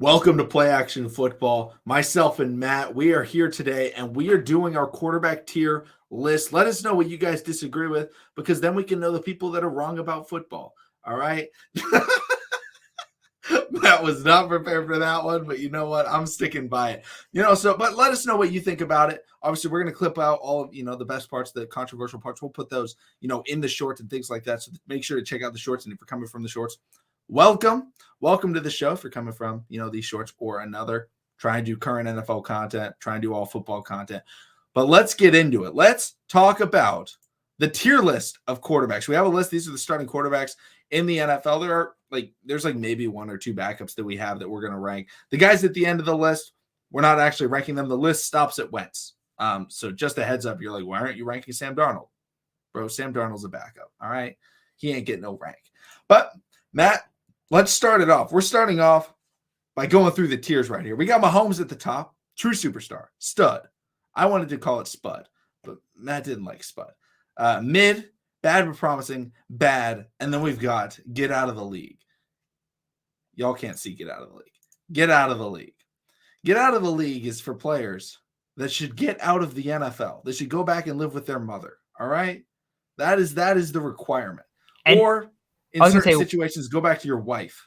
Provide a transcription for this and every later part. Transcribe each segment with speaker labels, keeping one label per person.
Speaker 1: Welcome to Play Action Football. Myself and Matt, we are here today and we are doing our quarterback tier list. Let us know what you guys disagree with because then we can know the people that are wrong about football. All right. Matt was not prepared for that one, but you know what? I'm sticking by it. But let us know what you think about it. Obviously, we're going to clip out all of, the best parts, the controversial parts. We'll put those, in the shorts and things like that. So make sure to check out the shorts. And if you're coming from the shorts, welcome to the show. If you're coming from, these shorts or another, try and do current NFL content, try and do all football content. But let's get into it. Let's talk about the tier list of quarterbacks. We have a list. These are the starting quarterbacks in the NFL. There's maybe one or two backups that we have that we're going to rank. The guys at the end of the list, we're not actually ranking them. The list stops at Wentz. So just a heads up, you're like, why aren't you ranking Sam Darnold? Bro, Sam Darnold's a backup. All right. He ain't getting no rank. But Matt, let's start it off. We're starting off by going through the tiers right here. We got Mahomes at the top, true superstar, stud. I wanted to call it spud, but Matt didn't like spud. Mid, bad but promising, bad. And then we've got get out of the league. Y'all can't see get out of the league. Get out of the league. Get out of the league is for players that should get out of the NFL. They should go back and live with their mother. All right? That is the requirement.
Speaker 2: And
Speaker 1: or in certain situations, go back to your wife.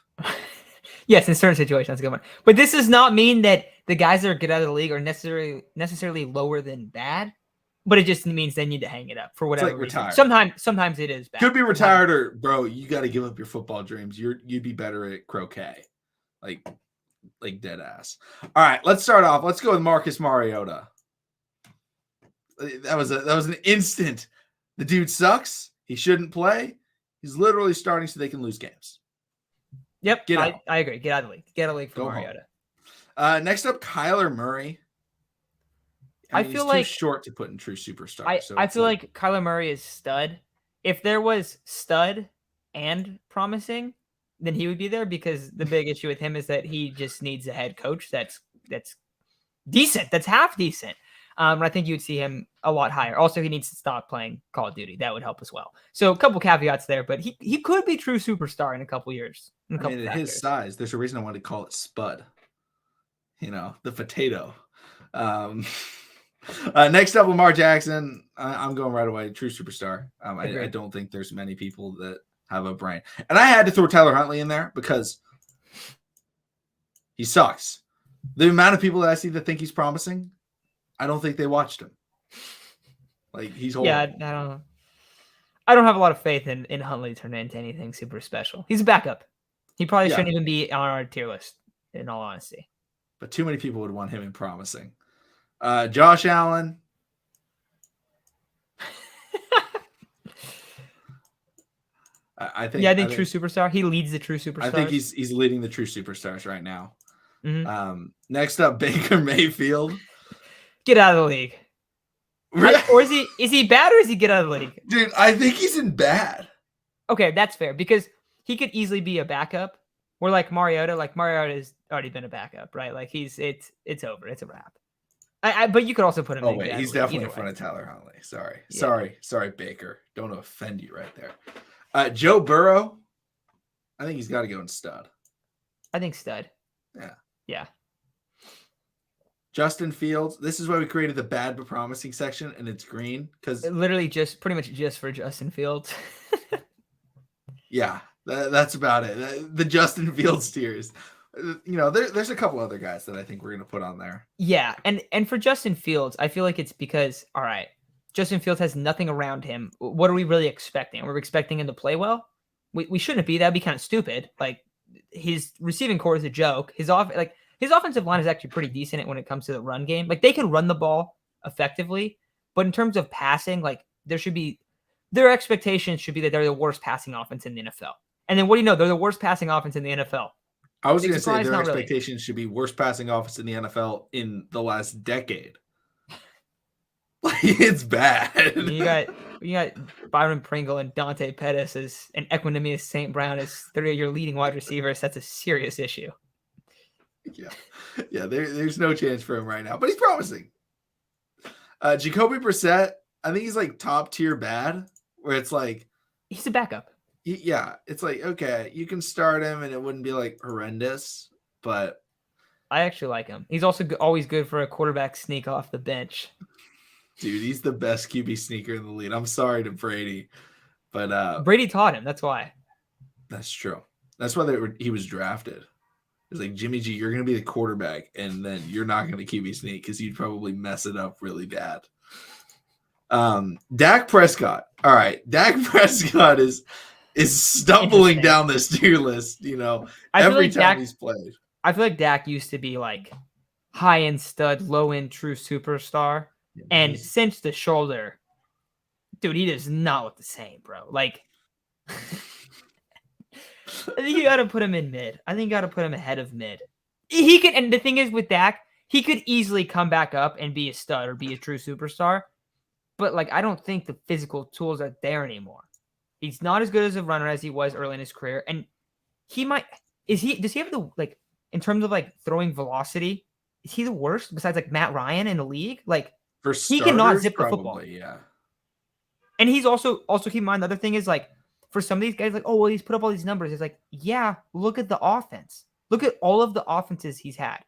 Speaker 2: Yes, in certain situations, that's a good one. But this does not mean that the guys that are get out of the league are necessarily lower than bad. But it just means they need to hang it up for whatever reason. Sometimes it is bad.
Speaker 1: Could be retired or, bro, you got to give up your football dreams. You'd be better at croquet. Like dead ass. All right, let's start off. Let's go with Marcus Mariota. That was an instant. The dude sucks. He shouldn't play. He's literally starting so they can lose games.
Speaker 2: Yep, I agree. Get out of the league. Get out of the league for Mariota.
Speaker 1: Next up, Kyler Murray. I feel he's too short to put in true superstar.
Speaker 2: I feel like Kyler Murray is stud. If there was stud and promising, then he would be there because the big issue with him is that he just needs a head coach that's decent, that's half decent. I think you would see him a lot higher. Also, he needs to stop playing Call of Duty. That would help as well. So a couple caveats there, but he could be true superstar in a couple years.
Speaker 1: At his size, there's a reason I wanted to call it Spud. The potato. Next up, Lamar Jackson. I'm going right away. True superstar. I don't think there's many people that have a brain. And I had to throw Tyler Huntley in there because he sucks. The amount of people that I see that think he's promising, I don't think they watched him. He's horrible.
Speaker 2: Yeah, I don't have a lot of faith in Huntley turning into anything super special. He's a backup. He probably shouldn't even be on our tier list, in all honesty.
Speaker 1: But too many people would want him in promising. Josh Allen. I think
Speaker 2: true superstar. He leads the true superstars.
Speaker 1: I think he's leading the true superstars right now.
Speaker 2: Mm-hmm.
Speaker 1: Next up, Baker Mayfield.
Speaker 2: Get out of the league. Or is he bad or is he get out of the league?
Speaker 1: Dude, I think he's in bad.
Speaker 2: Okay, that's fair because he could easily be a backup. Or like Mariota has already been a backup, right? It's over. It's a wrap. But you could also put him.
Speaker 1: Oh wait, he's definitely in front of Tyler Huntley. Sorry, Baker. Don't want to offend you right there. Joe Burrow. I think he's got to go in stud.
Speaker 2: I think stud.
Speaker 1: Yeah. Justin Fields. This is why we created the bad but promising section, and it's green because
Speaker 2: literally pretty much just for Justin Fields.
Speaker 1: Yeah, that's about it. The Justin Fields tiers. There's a couple other guys that I think we're going to put on there.
Speaker 2: Yeah, and for Justin Fields, I feel like it's because, all right, Justin Fields has nothing around him. What are we really expecting? Are we expecting him to play well? We shouldn't be. That'd be kind of stupid. His receiving core is a joke. His offensive line is actually pretty decent when it comes to the run game. They can run the ball effectively, but in terms of passing, their expectations should be that they're the worst passing offense in the NFL. And then what do you know? They're the worst passing offense in the NFL.
Speaker 1: I was going to say their expectations should be worst passing offense in the NFL in the last decade. It's bad.
Speaker 2: You got Byron Pringle and Dante Pettis and Equanimous St. Brown as three of your leading wide receivers. That's a serious issue.
Speaker 1: Yeah. There's no chance for him right now, but he's promising. Jacoby Brissett, I think he's top tier bad, where it's
Speaker 2: he's a backup.
Speaker 1: Yeah, it's okay, you can start him and it wouldn't be horrendous, but
Speaker 2: I actually like him. He's also always good for a quarterback sneak off the bench.
Speaker 1: Dude, he's the best QB sneaker in the league. I'm sorry to Brady, but
Speaker 2: Brady taught him. That's why.
Speaker 1: that's true. That's why he was drafted. It's like, Jimmy G, you're going to be the quarterback, and then you're not going to QB sneak because you'd probably mess it up really bad. Dak Prescott. All right, Dak Prescott is stumbling down this tier list. Every time he's played.
Speaker 2: I feel like Dak used to be like high end stud, low end true superstar, and since the shoulder, dude, he does not look the same, bro. Like, I think you got to put him in mid. I think you got to put him ahead of mid. He could, and the thing is with Dak, he could easily come back up and be a stud or be a true superstar. But like, I don't think the physical tools are there anymore. He's not as good as a runner as he was early in his career, and he might. Does he have the like in terms of like throwing velocity? Is he the worst besides like Matt Ryan in the league? Like he cannot zip the football.
Speaker 1: Yeah.
Speaker 2: And he's also keep in mind the other thing is like for some of these guys, like, oh well, he's put up all these numbers. It's like, yeah, look at the offense. Look at all of the offenses he's had.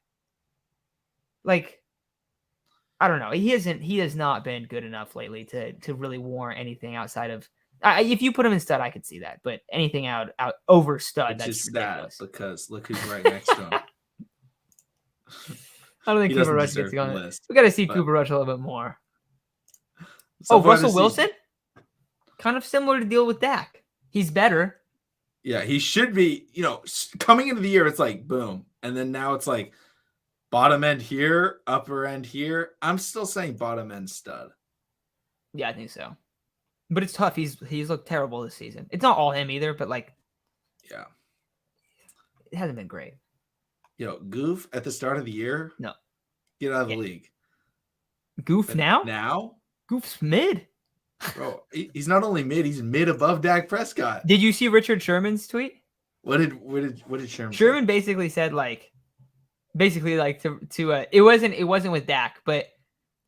Speaker 2: Like, I don't know. He has not been good enough lately to really warrant anything outside of. If you put him in stud, I could see that. But anything out over stud, that's ridiculous.
Speaker 1: Because look who's right next to him.
Speaker 2: I don't think Cooper Rush gets on the list. We got to see Cooper Rush a little bit more. Russell Wilson? Kind of similar to deal with Dak. He's better.
Speaker 1: Yeah, he should be. Coming into the year, it's like, boom. And then now it's like, bottom end here, upper end here. I'm still saying bottom end stud.
Speaker 2: Yeah, I think so. But it's tough. He's looked terrible this season. It's not all him either, but like,
Speaker 1: yeah,
Speaker 2: it hasn't been great.
Speaker 1: Goof at the start of the year.
Speaker 2: No,
Speaker 1: get out of the league.
Speaker 2: Goof now?
Speaker 1: Now?
Speaker 2: Goof's mid.
Speaker 1: Bro, he's not only mid, he's mid above Dak Prescott.
Speaker 2: Did you see Richard Sherman's tweet?
Speaker 1: What did Sherman?
Speaker 2: Sherman say? Basically said it wasn't with Dak, but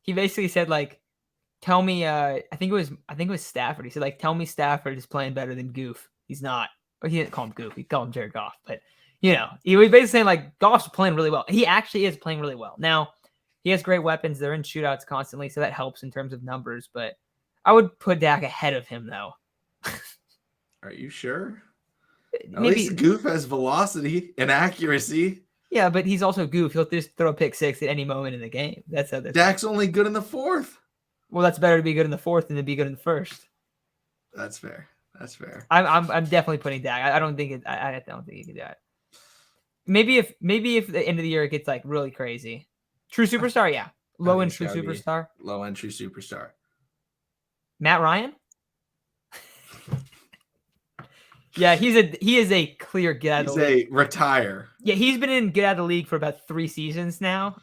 Speaker 2: he basically said like, tell me, I think it was Stafford. He said like, tell me Stafford is playing better than Goof. He's not. Or he didn't call him Goof. He called him Jared Goff. But he was basically saying like Goff's playing really well. He actually is playing really well. Now he has great weapons. They're in shootouts constantly, so that helps in terms of numbers. But I would put Dak ahead of him though.
Speaker 1: Are you sure? At least Goof has velocity and accuracy.
Speaker 2: Yeah, but he's also Goof. He'll just throw a pick six at any moment in the game. That's how
Speaker 1: Dak's only good in the fourth.
Speaker 2: Well, that's better to be good in the fourth than to be good in the first.
Speaker 1: That's fair.
Speaker 2: I'm definitely putting Dak. I don't think he can do it. Maybe if the end of the year it gets like really crazy. True superstar, yeah. Low end true superstar.
Speaker 1: Low end true superstar.
Speaker 2: Matt Ryan. Yeah, he is a clear get out of the league.
Speaker 1: He's a retire.
Speaker 2: Yeah, he's been in get out of the league for about 3 seasons now.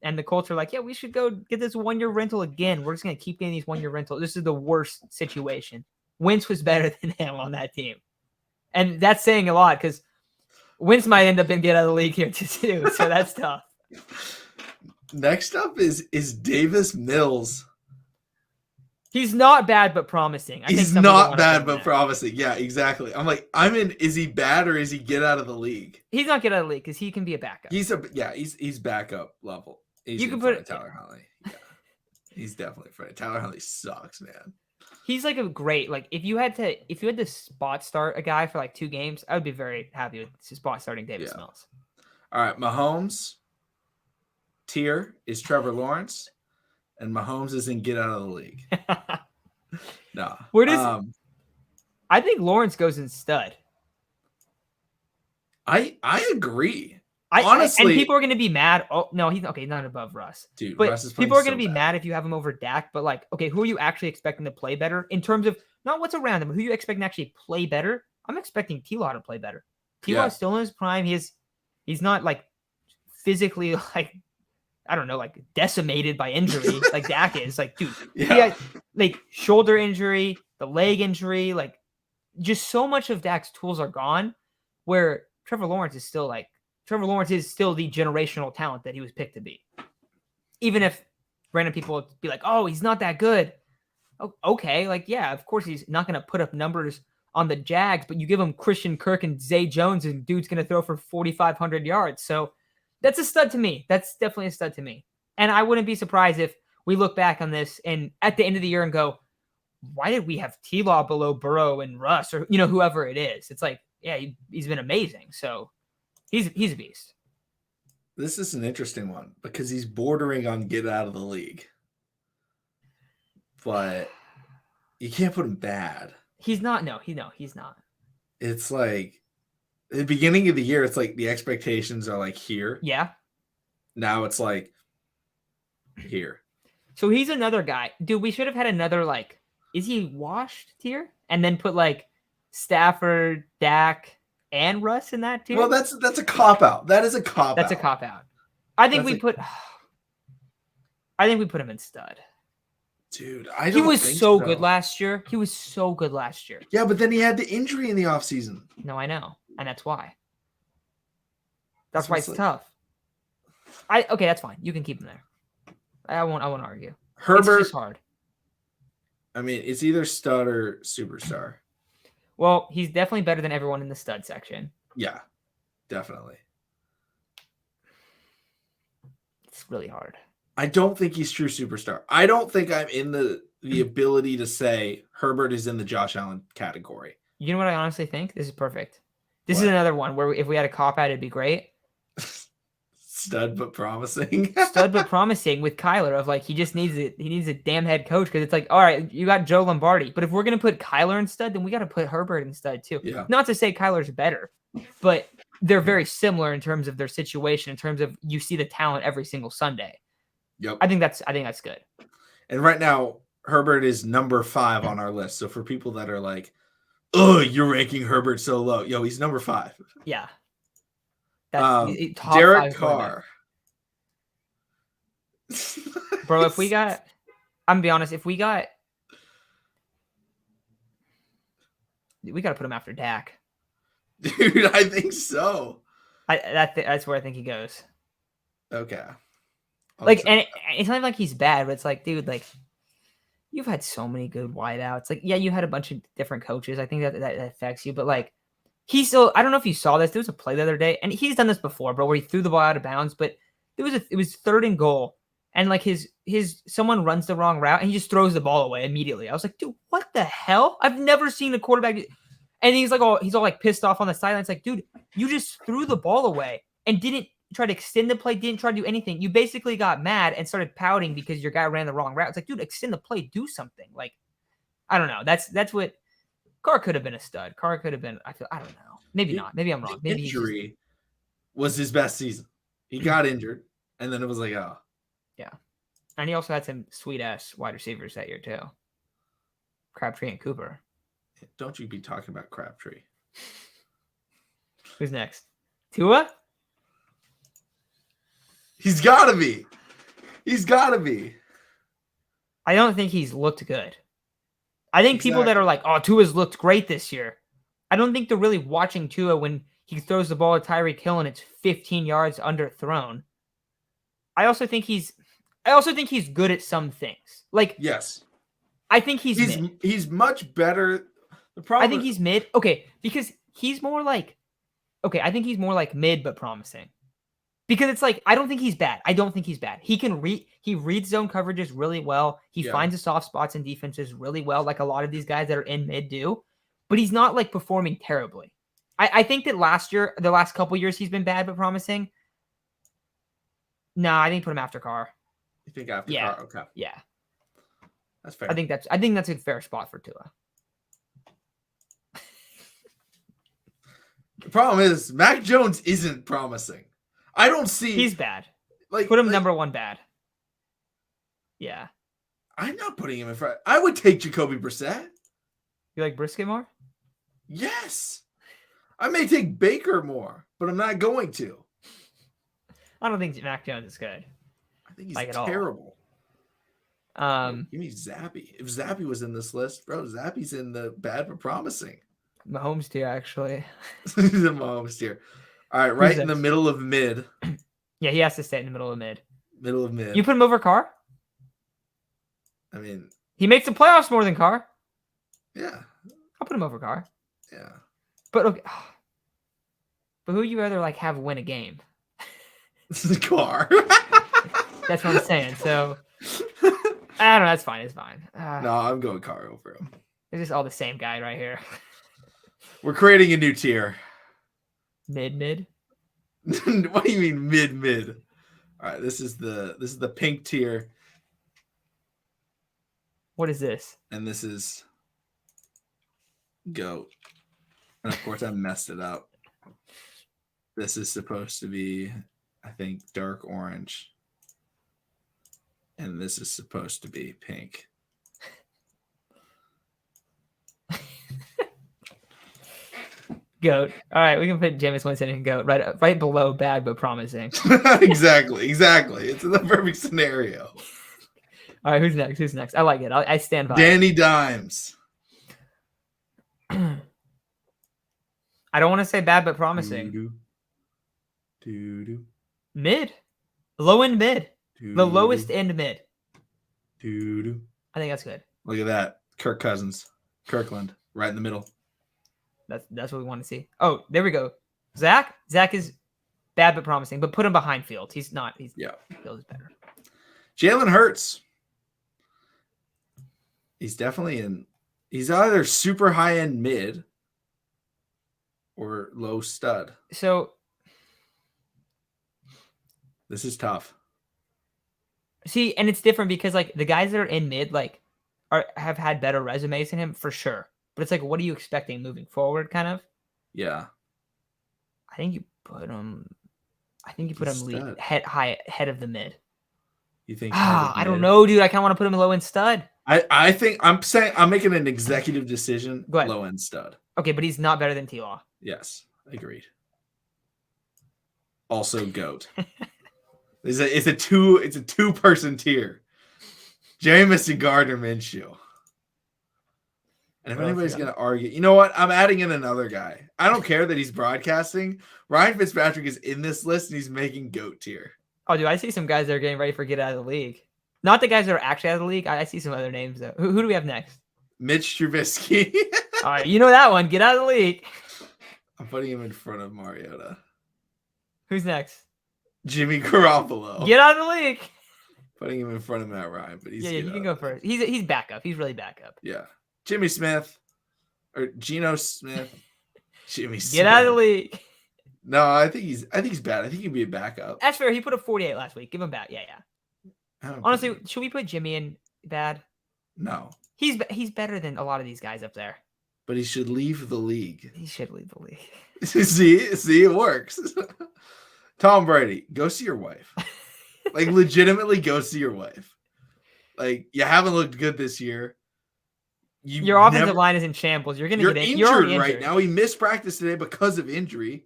Speaker 2: And the Colts are like, yeah, we should go get this 1-year rental again. We're just gonna keep getting these 1-year rentals. This is the worst situation. Wentz was better than him on that team, and that's saying a lot because Wentz might end up in get out of the league here too. So that's tough.
Speaker 1: Next up is Davis Mills.
Speaker 2: He's not bad, but promising.
Speaker 1: He's not bad, but promising. Yeah, exactly. I'm like, is he bad or is he get out of the league?
Speaker 2: He's not get out of the league because he can be a backup.
Speaker 1: He's backup level. You can put Tyler Huntley. Yeah. He's definitely funny. Tyler Huntley sucks, man.
Speaker 2: He's like a great, like if you had to spot start a guy for like 2 games, I would be very happy with spot starting Davis Mills.
Speaker 1: All right, Mahomes tier is Trevor Lawrence. And Mahomes isn't get out of the league. No.
Speaker 2: Where does I think Lawrence goes in stud.
Speaker 1: I agree. Honestly,
Speaker 2: and people are going to be mad. Oh no, he's okay. Not above Russ,
Speaker 1: dude.
Speaker 2: But
Speaker 1: Russ is
Speaker 2: people are going to be mad if you have him over Dak. But like, okay, who are you actually expecting to play better in terms of not what's around him? Who are you expecting to actually play better? I'm expecting T-Law to play better. T-Law is still in his prime. He's not like physically like. I don't know, like decimated by injury, like Dak is. Like, dude, he had like shoulder injury, the leg injury, like just so much of Dak's tools are gone. Where Trevor Lawrence is still the generational talent that he was picked to be. Even if random people would be like, "Oh, he's not that good." Okay, like yeah, of course he's not going to put up numbers on the Jags, but you give him Christian Kirk and Zay Jones, and dude's going to throw for 4,500 yards. So. That's a stud to me. That's definitely a stud to me. And I wouldn't be surprised if we look back on this and at the end of the year and go, why did we have T-Law below Burrow and Russ or, whoever it is? It's like, yeah, he's been amazing. So he's a beast.
Speaker 1: This is an interesting one because he's bordering on get out of the league. But you can't put him bad.
Speaker 2: He's not. No, he's not.
Speaker 1: It's like at the beginning of the year, it's like the expectations are like here.
Speaker 2: Yeah.
Speaker 1: Now it's like here.
Speaker 2: So he's another guy. Dude, we should have had another, like, is he washed tier? And then put, like, Stafford, Dak, and Russ in that tier?
Speaker 1: Well, that's a cop-out. That is a cop-out.
Speaker 2: That's a cop-out. I think we put him in stud.
Speaker 1: Dude,
Speaker 2: he was so good last year. He was so good last year.
Speaker 1: Yeah, but then he had the injury in the offseason.
Speaker 2: No, I know. And that's why. That's why it's tough. Okay, that's fine. You can keep him there. I won't argue.
Speaker 1: Herbert.
Speaker 2: It's just hard.
Speaker 1: I mean, it's either stud or superstar.
Speaker 2: Well, he's definitely better than everyone in the stud section.
Speaker 1: Yeah, definitely.
Speaker 2: It's really hard.
Speaker 1: I don't think he's true superstar. I don't think I'm in the ability to say Herbert is in the Josh Allen category.
Speaker 2: You know what I honestly think? This is perfect. This is another one where if we had a cop-out, it'd be great.
Speaker 1: Stud but promising.
Speaker 2: Stud but promising with Kyler of like he needs a damn head coach because it's like, all right, you got Joe Lombardi, but if we're gonna put Kyler in stud, then we got to put Herbert in stud too.
Speaker 1: Yeah.
Speaker 2: Not to say Kyler's better, but they're very similar in terms of their situation, in terms of you see the talent every single Sunday.
Speaker 1: Yep.
Speaker 2: I think that's good.
Speaker 1: And right now, Herbert is number 5 on our list. So for people that are like, oh, you're ranking Herbert so low. Yo, he's number 5.
Speaker 2: Yeah.
Speaker 1: Derek Carr.
Speaker 2: Bro, if we got, I'm gonna be honest, we got to put him after Dak.
Speaker 1: Dude, I think so.
Speaker 2: That's where I think he goes.
Speaker 1: Okay.
Speaker 2: And it's not like he's bad, but it's like, dude, like you've had so many good wideouts. Like, yeah, you had a bunch of different coaches. I think that affects you, but like he still, I don't know if you saw this. There was a play the other day, and he's done this before, bro, where he threw the ball out of bounds, but it was 3rd and goal, and like his someone runs the wrong route, and he just throws the ball away immediately. I was like, dude, what the hell? I've never seen a quarterback. And he's all like pissed off on the sideline. It's like, dude, you just threw the ball away and didn't try to extend the play, didn't try to do anything. You basically got mad and started pouting because your guy ran the wrong route. It's like, dude, extend the play, do something. Like, I don't know. That's what Carr could have been a stud. Carr could have been. I don't know. Maybe not. Maybe I'm wrong. Maybe
Speaker 1: injury was his best season. He got injured, and then it was like, oh,
Speaker 2: yeah. And he also had some sweet ass wide receivers that year too. Crabtree and Cooper.
Speaker 1: Don't you be talking about Crabtree.
Speaker 2: Who's next? Tua?
Speaker 1: He's got to be. He's got to be.
Speaker 2: I don't think he's looked good. I think people that are like, oh, Tua's looked great this year. I don't think they're really watching Tua when he throws the ball at Tyreek Hill and it's 15 yards underthrown. I also think he's good at some things. Like,
Speaker 1: yes.
Speaker 2: I think he's mid.
Speaker 1: He's much better. The problem
Speaker 2: I think he's mid. Okay, because he's more like I think he's more like mid but promising. Because it's like, I don't think he's bad. I don't think he's bad. He reads zone coverages really well. He finds the soft spots in defenses really well, like a lot of these guys that are in mid do. But he's not like performing terribly. I think that the last couple years, he's been bad but promising. No, I think put him after Carr.
Speaker 1: You think after Carr? Okay.
Speaker 2: Yeah.
Speaker 1: That's fair.
Speaker 2: I think that's a fair spot for Tua.
Speaker 1: The problem is Mac Jones isn't promising. I don't see.
Speaker 2: He's bad. Put him number 1 bad. Yeah.
Speaker 1: I'm not putting him in front. I would take Jacoby Brissett.
Speaker 2: You like Brisket more?
Speaker 1: Yes. I may take Baker more, but I'm not going to.
Speaker 2: I don't think Mac Jones is good.
Speaker 1: I think he's terrible. Give me Zappy. If Zappy was in this list, bro, Zappy's in the bad but promising.
Speaker 2: Mahomes tier, actually.
Speaker 1: The Mahomes tier. All right, right in the middle of mid.
Speaker 2: Yeah, he has to stay in the middle of mid.
Speaker 1: Middle of mid.
Speaker 2: You put him over Carr?
Speaker 1: I mean,
Speaker 2: he makes the playoffs more than Carr.
Speaker 1: Yeah.
Speaker 2: I'll put him over Carr.
Speaker 1: Yeah.
Speaker 2: But okay. But who would you rather have win a game?
Speaker 1: This is a car.
Speaker 2: That's what I'm saying. So I don't know. That's fine. It's fine.
Speaker 1: No, I'm going car over him.
Speaker 2: It's just all the same guy right here.
Speaker 1: We're creating a new tier.
Speaker 2: Mid.
Speaker 1: What do you mean mid? All right, this is the pink tier.
Speaker 2: What is this?
Speaker 1: And this is goat. And of course I messed it up. This is supposed to be, I think, dark orange. And this is supposed to be pink.
Speaker 2: Goat. All right, we can put Jameis Winston in goat right below bad but promising.
Speaker 1: Exactly. It's the perfect scenario.
Speaker 2: All right, who's next? I like it. I stand by
Speaker 1: Danny Dimes.
Speaker 2: I don't want to say bad but promising.
Speaker 1: Doo-doo.
Speaker 2: Mid. Low end mid.
Speaker 1: Doo-doo.
Speaker 2: The lowest end mid.
Speaker 1: Doo-doo.
Speaker 2: I think that's good.
Speaker 1: Look at that. Kirk Cousins. Kirkland. Right in the middle.
Speaker 2: That's what we want to see. Oh, there we go. Zach is bad but promising, but put him behind Fields. He's not. Fields is better.
Speaker 1: Jalen Hurts. He's definitely in. He's either super high end mid or low stud.
Speaker 2: So
Speaker 1: this is tough.
Speaker 2: See, and it's different because like the guys that are in mid have had better resumes than him for sure. But it's like, what are you expecting moving forward? Kind of.
Speaker 1: Yeah.
Speaker 2: I think you put him head of the mid.
Speaker 1: You think?
Speaker 2: I don't know, dude. I kind of want to put him low end stud.
Speaker 1: I think I'm making an executive decision.
Speaker 2: Go ahead.
Speaker 1: Low end stud.
Speaker 2: Okay, but he's not better than T-Law.
Speaker 1: Yes, agreed. Also, goat. It's a 2-person tier. Jameis and Gardner Minshew. And if anybody's going to argue, you know what? I'm adding in another guy. I don't care that he's broadcasting. Ryan Fitzpatrick is in this list, and he's making GOAT tier.
Speaker 2: Oh, dude, I see some guys that are getting ready for get out of the league. Not the guys that are actually out of the league. I see some other names, though. Who do we have next?
Speaker 1: Mitch Trubisky.
Speaker 2: All right, you know that one. Get out of the league.
Speaker 1: I'm putting him in front of Mariota.
Speaker 2: Who's next?
Speaker 1: Jimmy Garoppolo.
Speaker 2: Get out of the league.
Speaker 1: Putting him in front of Matt Ryan, but he's
Speaker 2: you can go first. He's backup. He's really backup.
Speaker 1: Yeah. Jimmy Smith or Geno Smith. Jimmy Smith.
Speaker 2: Get out of the league.
Speaker 1: No, I think he's bad. I think he'd be a backup.
Speaker 2: That's fair. He put up 48 last week. Give him back. Yeah. Honestly, should we put Jimmy in bad?
Speaker 1: No.
Speaker 2: He's better than a lot of these guys up there.
Speaker 1: But he should leave the league.
Speaker 2: He should leave the league.
Speaker 1: See, it works. Tom Brady, go see your wife. Like, legitimately go see your wife. Like, you haven't looked good this year.
Speaker 2: Your offensive line is in shambles. You're injured
Speaker 1: right now. He missed practice today because of injury.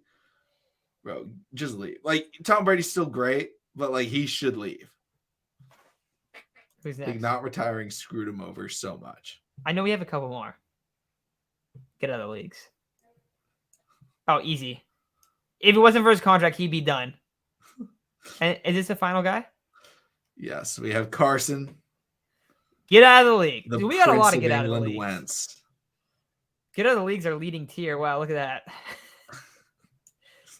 Speaker 1: Bro, just leave. Like, Tom Brady's still great, but like he should leave.
Speaker 2: Who's next?
Speaker 1: Like, not retiring screwed him over so much.
Speaker 2: I know we have a couple more. Get out of the leagues. Oh, easy. If it wasn't for his contract, he'd be done. And is this the final guy?
Speaker 1: Yes, we have Carson.
Speaker 2: Get out of the league. Dude, we got a lot of get out of the league.
Speaker 1: Wentz.
Speaker 2: Get out of the league's our leading tier. Wow, look at that.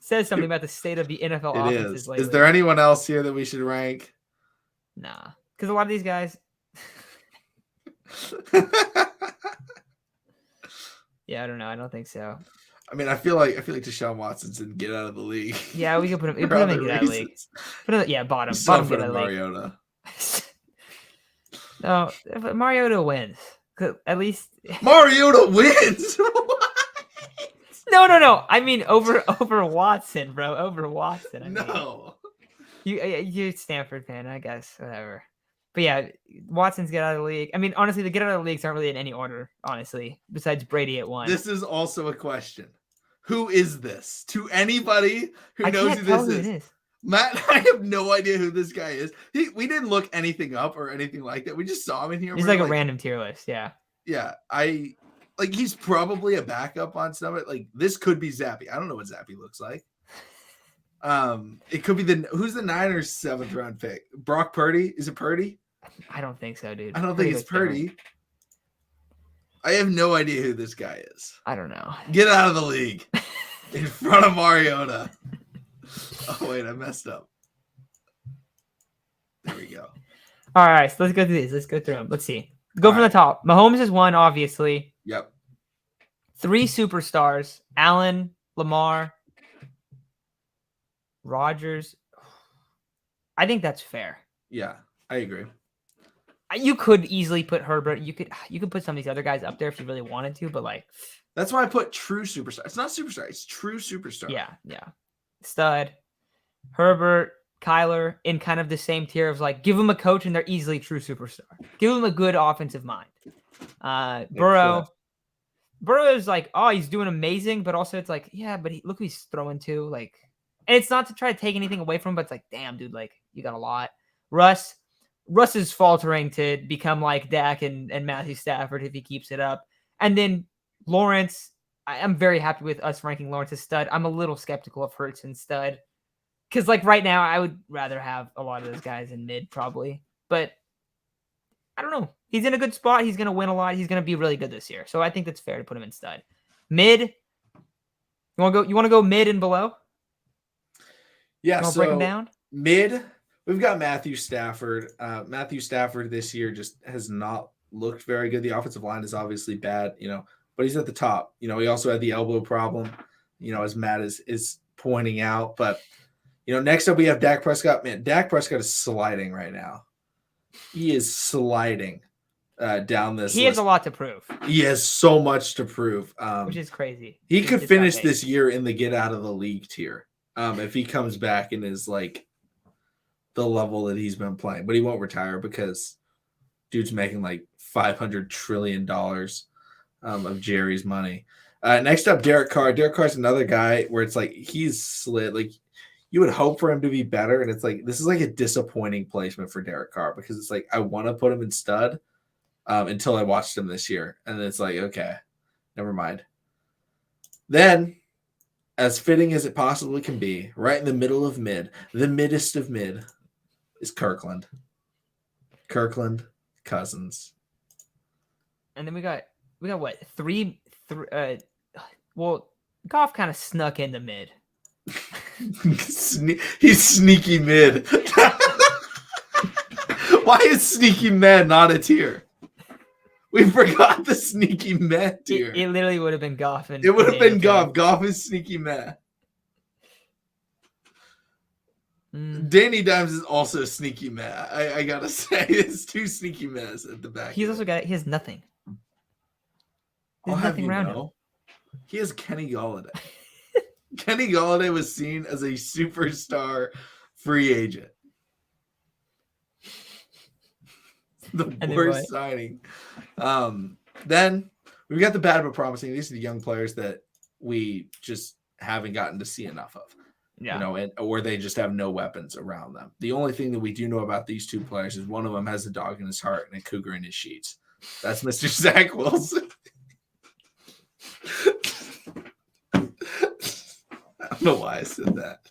Speaker 2: Says something about the state of the NFL offenses lately.
Speaker 1: Is there anyone else here that we should rank?
Speaker 2: Nah, because a lot of these guys. Yeah, I don't know. I don't think so.
Speaker 1: I mean, I feel like Deshaun Watson didn't get out of the league.
Speaker 2: Yeah, we could put him in get out of the league. Bottom get out of the league. No, if Mariota wins. At least
Speaker 1: Mariota wins.
Speaker 2: No. I mean over Watson, bro. Over Watson.
Speaker 1: No.
Speaker 2: You're a Stanford fan, I guess. Whatever. But yeah, Watson's get out of the league. I mean, honestly, the get out of the leagues aren't really in any order, honestly, besides Brady at 1.
Speaker 1: This is also a question. Who is this? To anybody who knows who this is. Matt, I have no idea who this guy is. We didn't look anything up or anything like that. We just saw him in here.
Speaker 2: He's like a random tier list, yeah.
Speaker 1: Yeah, he's probably a backup on some. Like, this could be Zappy. I don't know what Zappy looks like. It could be who's the Niners 7th round pick? Brock Purdy? Is it Purdy?
Speaker 2: I don't think so, dude.
Speaker 1: I don't think it's Purdy. Different. I have no idea who this guy is.
Speaker 2: I don't know.
Speaker 1: Get out of the league in front of Mariota. Oh wait, I messed up.
Speaker 2: All right, so let's go through these. Let's go through them. Let's see. Go
Speaker 1: All
Speaker 2: from the
Speaker 1: right.
Speaker 2: top. Mahomes is one, obviously.
Speaker 1: Yep.
Speaker 2: 3 superstars: Allen, Lamar, Rodgers. I think that's fair.
Speaker 1: Yeah, I agree.
Speaker 2: You could easily put Herbert. You could put some of these other guys up there if you really wanted to, but like,
Speaker 1: That's why I put true superstar. It's not superstar. It's true superstar.
Speaker 2: yeah. Stud, Herbert, Kyler in kind of the same tier of like, give them a coach and they're easily true superstar. Give them a good offensive mind. Burrow. Burrow is like, oh, he's doing amazing, but also it's like, yeah, but look who he's throwing to. Like, and it's not to try to take anything away from him, but it's like, damn, dude, like, you got a lot. Russ is faltering to become like Dak and Matthew Stafford if he keeps it up. And then Lawrence, I'm very happy with us ranking Lawrence as stud. I'm a little skeptical of Hurts and stud. Because, like, right now, I would rather have a lot of those guys in mid, probably. But I don't know. He's in a good spot. He's going to win a lot. He's going to be really good this year. So I think that's fair to put him in stud. Mid. You want to go mid and below?
Speaker 1: Yeah,
Speaker 2: so break them down?
Speaker 1: Mid, we've got Matthew Stafford. Matthew Stafford this year just has not looked very good. The offensive line is obviously bad, but he's at the top. He also had the elbow problem, as Matt is pointing out. But, next up we have Dak Prescott. Man, Dak Prescott is sliding right now. He is sliding down this
Speaker 2: He
Speaker 1: list.
Speaker 2: has a lot to prove.
Speaker 1: He has so much to prove.
Speaker 2: Which is crazy.
Speaker 1: He could finish this year in the get out of the league tier if he comes back and is like the level that he's been playing. But he won't retire because dude's making like $500 trillion of Jerry's money. Next up, Derek Carr. Derek Carr's another guy where it's like he's slid. Like, you would hope for him to be better, and it's like this is like a disappointing placement for Derek Carr because it's like I want to put him in stud until I watched him this year, and it's like, okay, never mind. Then, as fitting as it possibly can be, right in the middle of mid, the middest of mid, is Kirkland. Kirkland Cousins.
Speaker 2: And then we got what? Three well, Goff kind of snuck in the mid.
Speaker 1: He's sneaky mid. Why is sneaky mid not a tier? We forgot the sneaky mid tier.
Speaker 2: It literally would have been Goff.
Speaker 1: It would have been Goff. Goff is sneaky mid. Danny Dimes is also sneaky mid. I gotta say, it's 2 sneaky mids at the back.
Speaker 2: He has nothing. There's nothing around him.
Speaker 1: He has Kenny Golladay. Kenny Golladay was seen as a superstar free agent. The worst signing. Then we've got the bad but promising. These are the young players that we just haven't gotten to see enough of.
Speaker 2: Yeah.
Speaker 1: Or they just have no weapons around them. The only thing that we do know about these 2 players is one of them has a dog in his heart and a cougar in his sheets. That's Mr. Zach Wilson. I don't know why I said that.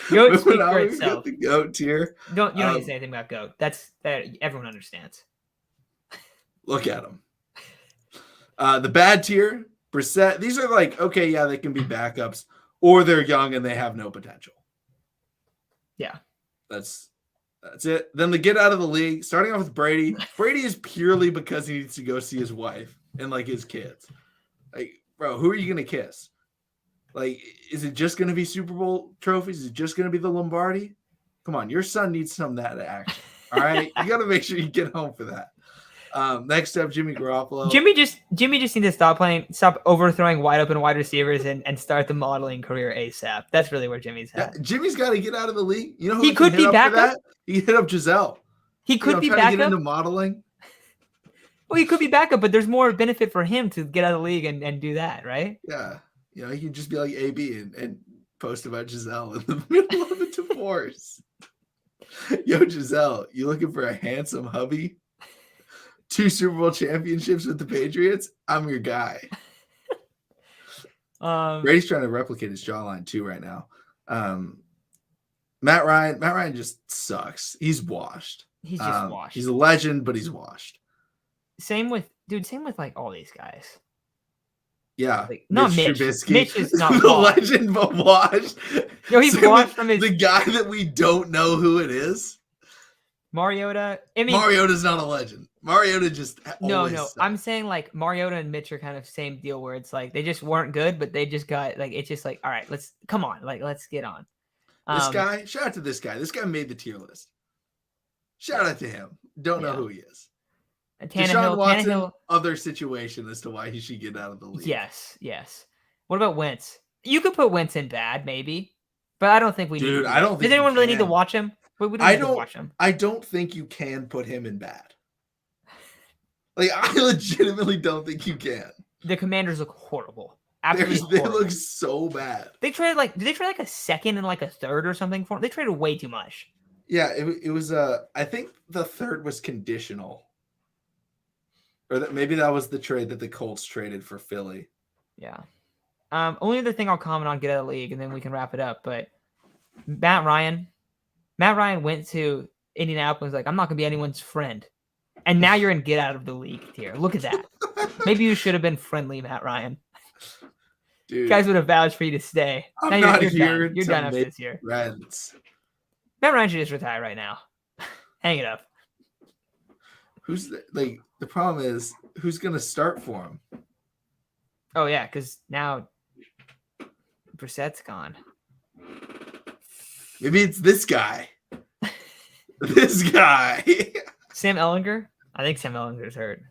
Speaker 2: Goat speak for itself.
Speaker 1: The goat tier.
Speaker 2: You don't need to say anything about goat. That everyone understands.
Speaker 1: Look at him. The bad tier, Brissett. These are like, okay, yeah, they can be backups, or they're young and they have no potential.
Speaker 2: Yeah,
Speaker 1: that's it. Then the get out of the league. Starting off with Brady. Brady is purely because he needs to go see his wife and like his kids. Like, bro, who are you gonna kiss? Like, is it just gonna be Super Bowl trophies? Is it just gonna be the Lombardi? Come on, your son needs some of that action. All right, you got to make sure you get home for that. Next up, Jimmy Garoppolo. Jimmy just
Speaker 2: needs to stop overthrowing wide open wide receivers and start the modeling career ASAP. That's really where Jimmy's at.
Speaker 1: Yeah, Jimmy's got to get out of the league. You know who
Speaker 2: he could be backup.
Speaker 1: He hit up Giselle.
Speaker 2: He could be backup.
Speaker 1: To get into modeling.
Speaker 2: Well, he could be backup, but there's more benefit for him to get out of the league and do that, right?
Speaker 1: Yeah. He can just be like AB and post about Giselle in the middle of a divorce. Yo, Giselle, you looking for a handsome hubby? 2 Super Bowl championships with the Patriots? I'm your guy. Brady's trying to replicate his jawline too right now. Matt Ryan just sucks. He's washed.
Speaker 2: He's just washed.
Speaker 1: He's a legend, but he's washed.
Speaker 2: Same with like all these guys.
Speaker 1: Yeah,
Speaker 2: Like, not Mitch.
Speaker 1: Trubisky,
Speaker 2: Mitch is not
Speaker 1: the
Speaker 2: washed.
Speaker 1: legend, but washed.
Speaker 2: No, he's washed from his
Speaker 1: the guy that we don't know who it is.
Speaker 2: Mariota. I mean,
Speaker 1: Mariota's not a legend. Mariota just
Speaker 2: no.
Speaker 1: sucked.
Speaker 2: I'm saying like Mariota and Mitch are kind of same deal where it's like they just weren't good, but they just got like it's just like all right, let's come on, like let's get on.
Speaker 1: This guy, shout out to this guy. This guy made the tier list. Shout out to him. Don't know who he is. Deshaun Watson, other situation as to why he should get out of the league.
Speaker 2: Yes. What about Wentz? You could put Wentz in bad, maybe, but I don't think we need.
Speaker 1: Dude, I don't think.
Speaker 2: Does anyone really need to watch him? We don't need to watch him.
Speaker 1: I don't think you can put him in bad. Like, I legitimately don't think you can.
Speaker 2: The Commanders look horrible. Absolutely
Speaker 1: They look so bad.
Speaker 2: They traded like, did they trade like a second and like a third or something for him? They traded way too much.
Speaker 1: Yeah, it was I think the third was conditional. Or maybe that was the trade that the Colts traded for Philly.
Speaker 2: Yeah. Only other thing I'll comment on, get out of the league, and then we can wrap it up. But Matt Ryan went to Indianapolis and was like, I'm not going to be anyone's friend. And now you're in get out of the league tier. Look at that. Maybe you should have been friendly, Matt Ryan.
Speaker 1: Dude,
Speaker 2: you guys would have vouched for you to stay.
Speaker 1: I'm
Speaker 2: now
Speaker 1: not
Speaker 2: you're
Speaker 1: here
Speaker 2: done. You're done after this year.
Speaker 1: Friends.
Speaker 2: Matt Ryan should just retire right now. Hang it up.
Speaker 1: The problem is who's going to start for him?
Speaker 2: Oh, yeah, because now Brissett's gone.
Speaker 1: Maybe it's this guy. This guy.
Speaker 2: Sam Ehlinger? I think Sam Ellinger's hurt.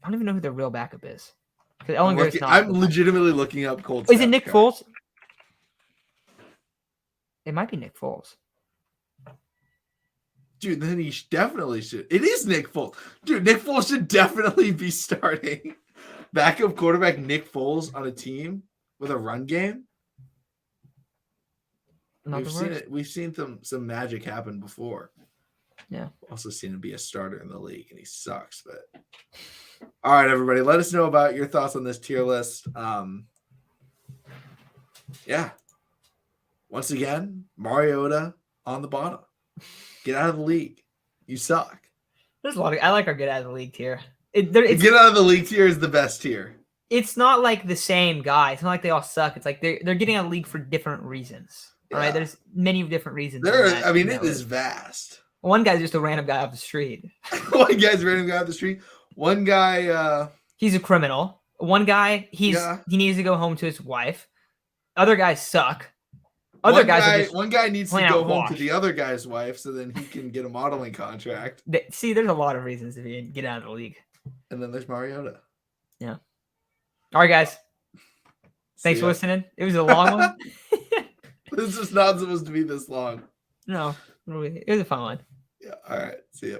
Speaker 2: I don't even know who the real backup is. Because Ellinger is not.
Speaker 1: I'm legitimately looking up Colts.
Speaker 2: Is it Nick Foles? It might be Nick Foles.
Speaker 1: Dude, then he definitely should. It is Nick Foles. Dude, Nick Foles should definitely be starting. Backup quarterback Nick Foles on a team with a run game. We've seen some magic happen before.
Speaker 2: Yeah.
Speaker 1: Also seen him be a starter in the league, and he sucks. But all right, everybody, let us know about your thoughts on this tier list. Yeah. Once again, Mariota on the bottom. Get out of the league. You suck.
Speaker 2: There's a lot of. I like our get out of the league tier.
Speaker 1: Get out of the league tier is the best tier.
Speaker 2: It's not like the same guy. It's not like they all suck. It's like they're getting out of the league for different reasons. All right. There's many different reasons.
Speaker 1: It is vast.
Speaker 2: One guy's just a random guy off the street.
Speaker 1: One guy's a random guy off the street. One guy.
Speaker 2: He's a criminal. One guy. He needs to go home to his wife. Other guys suck. One
Speaker 1: guy needs to go home to the other guy's wife so then he can get a modeling contract.
Speaker 2: See, there's a lot of reasons to get out of the league.
Speaker 1: And then there's Mariota.
Speaker 2: Yeah. All right, guys. Thanks for listening. It was a long one.
Speaker 1: This is not supposed to be this long.
Speaker 2: No, it was a fun one.
Speaker 1: Yeah. All right. See ya.